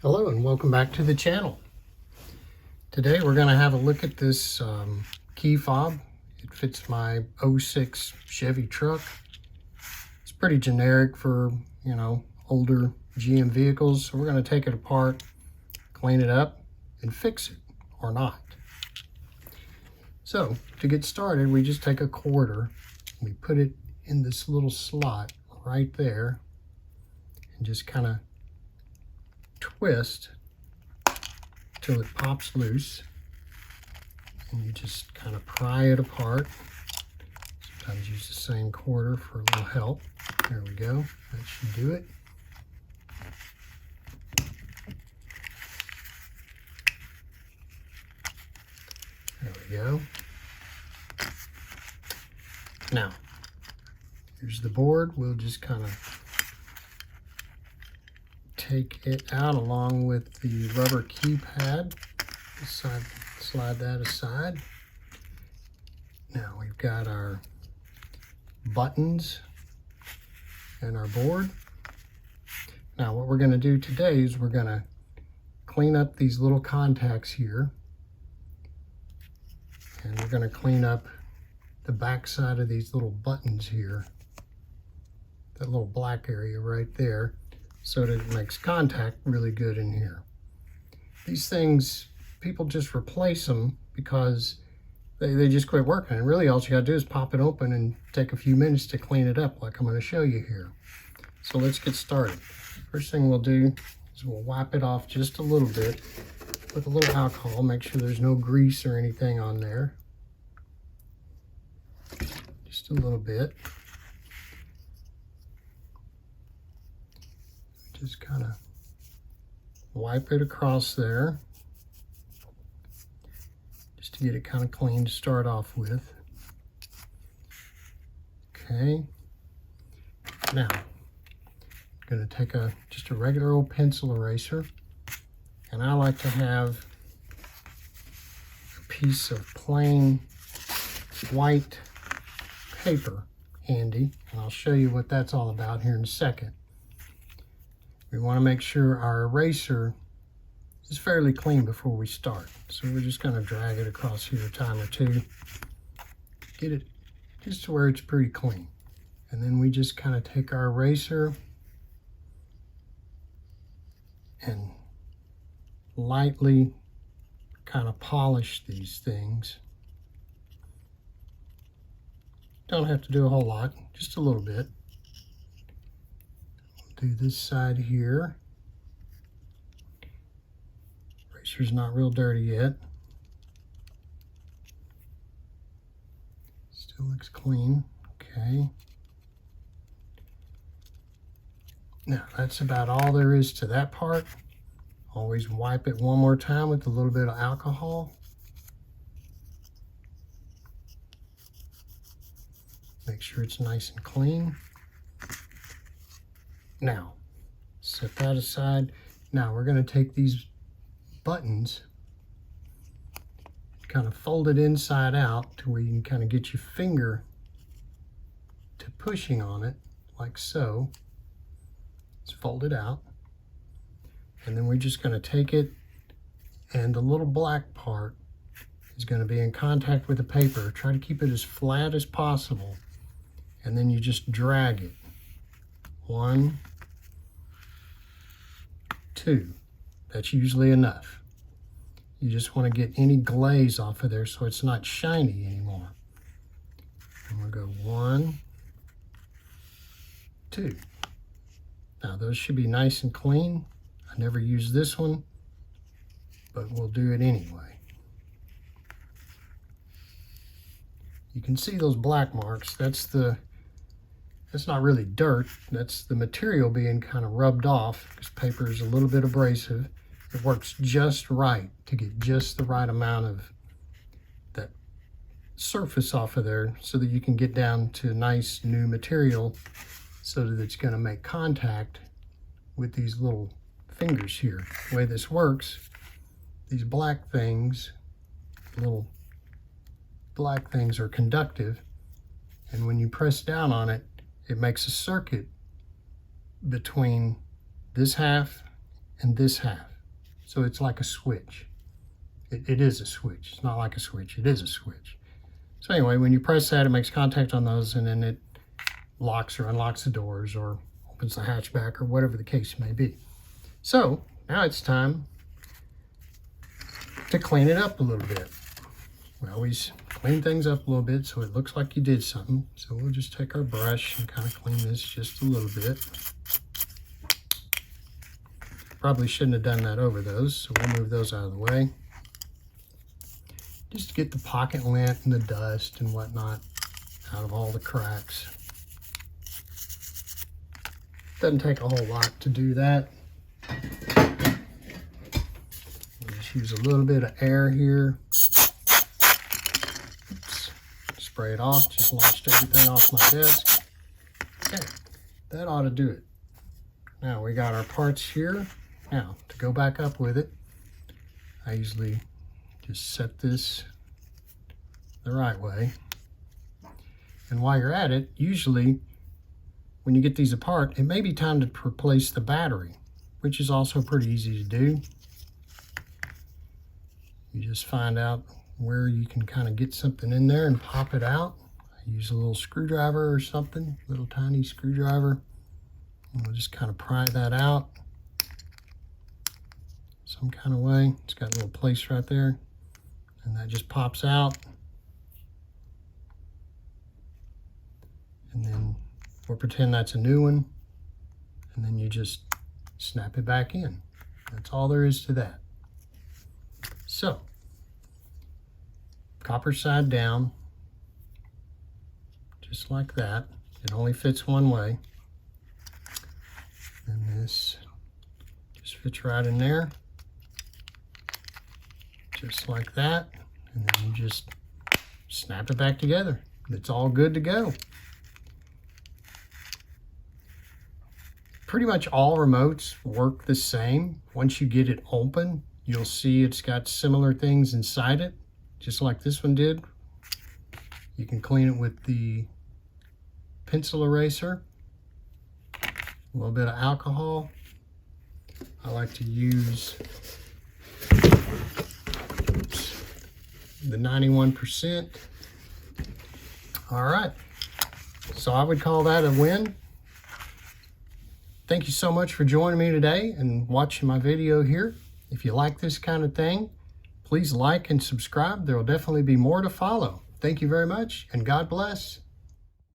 Hello and welcome back to the channel. Today we're going to have a look at this key fob. It fits my '06 Chevy truck. It's pretty generic for, older GM vehicles. So we're going to take it apart, clean it up, and fix it, or not. So to get started, we just take a quarter, we put it in this little slot right there, and just kind of twist till it pops loose, and you just kind of pry it apart. Sometimes use the same quarter for a little help. There we go, that should do it. There we go. Now here's the board. We'll just kind of take it out along with the rubber keypad. Slide that aside. Now we've got our buttons and our board. Now what we're going to do today is we're going to clean up these little contacts here, and we're going to clean up the back side of these little buttons here, that little black area right there, so that it makes contact really good in here. These things, people just replace them because they just quit working. And really all you gotta do is pop it open and take a few minutes to clean it up, like I'm gonna show you here. So let's get started. First thing we'll do is we'll wipe it off just a little bit with a little alcohol. Make sure there's no grease or anything on there. Just a little bit. Just kind of wipe it across there, just to get it kind of clean to start off with. Okay, now I'm going to take just a regular old pencil eraser, and I like to have a piece of plain white paper handy, and I'll show you what that's all about here in a second. We want to make sure our eraser is fairly clean before we start. So we're just going to drag it across here a time or two. Get it just to where it's pretty clean. And then we just kind of take our eraser and lightly kind of polish these things. Don't have to do a whole lot, just a little bit. Do this side here. Eraser's not real dirty yet. Still looks clean. Okay. Now that's about all there is to that part. Always wipe it one more time with a little bit of alcohol. Make sure it's nice and clean. Now, set that aside. Now we're going to take these buttons, kind of fold it inside out to where you can kind of get your finger to pushing on it, like so. It's folded out. And then we're just going to take it, and the little black part is going to be in contact with the paper. Try to keep it as flat as possible. And then you just drag it. 1, 2. That's usually enough. You just want to get any glaze off of there so it's not shiny anymore. And we'll go 1, 2. Now those should be nice and clean. I never use this one, but we'll do it anyway. You can see those black marks. That's not really dirt, that's the material being kind of rubbed off, because paper is a little bit abrasive. It works just right to get just the right amount of that surface off of there so that you can get down to nice new material so that it's going to make contact with these little fingers here. The way this works, these black things, little black things are conductive, and when you press down on it, it makes a circuit between this half and this half. So it's like a switch. It is a switch. It's not like a switch. It is a switch. So anyway, when you press that, it makes contact on those, and then it locks or unlocks the doors or opens the hatchback or whatever the case may be. So now it's time to clean it up a little bit. We always clean things up a little bit so it looks like you did something. So we'll just take our brush and kind of clean this just a little bit. Probably shouldn't have done that over those, so we'll move those out of the way. Just to get the pocket lint and the dust and whatnot out of all the cracks. Doesn't take a whole lot to do that. We'll just use a little bit of air here. Oops. Spray it off, just launched everything off my desk. Okay, that ought to do it. Now we got our parts here. Now, to go back up with it, I usually just set this the right way. And while you're at it, usually when you get these apart, it may be time to replace the battery, which is also pretty easy to do. You just find out where you can kind of get something in there and pop it out. I use a little screwdriver or something, little tiny screwdriver. And we'll just kind of pry that out some kind of way. It's got a little place right there, and that just pops out. And then we'll pretend that's a new one, and then you just snap it back in. That's all there is to that. So, copper side down, just like that. It only fits one way. And this just fits right in there, just like that. And then you just snap it back together. It's all good to go. Pretty much all remotes work the same. Once you get it open, you'll see it's got similar things inside it, just like this one did. You can clean it with the pencil eraser, a little bit of alcohol. I like to use the 91%. All right, so I would call that a win. Thank you so much for joining me today and watching my video here. If you like this kind of thing, please like and subscribe. There will definitely be more to follow. Thank you very much, and God bless.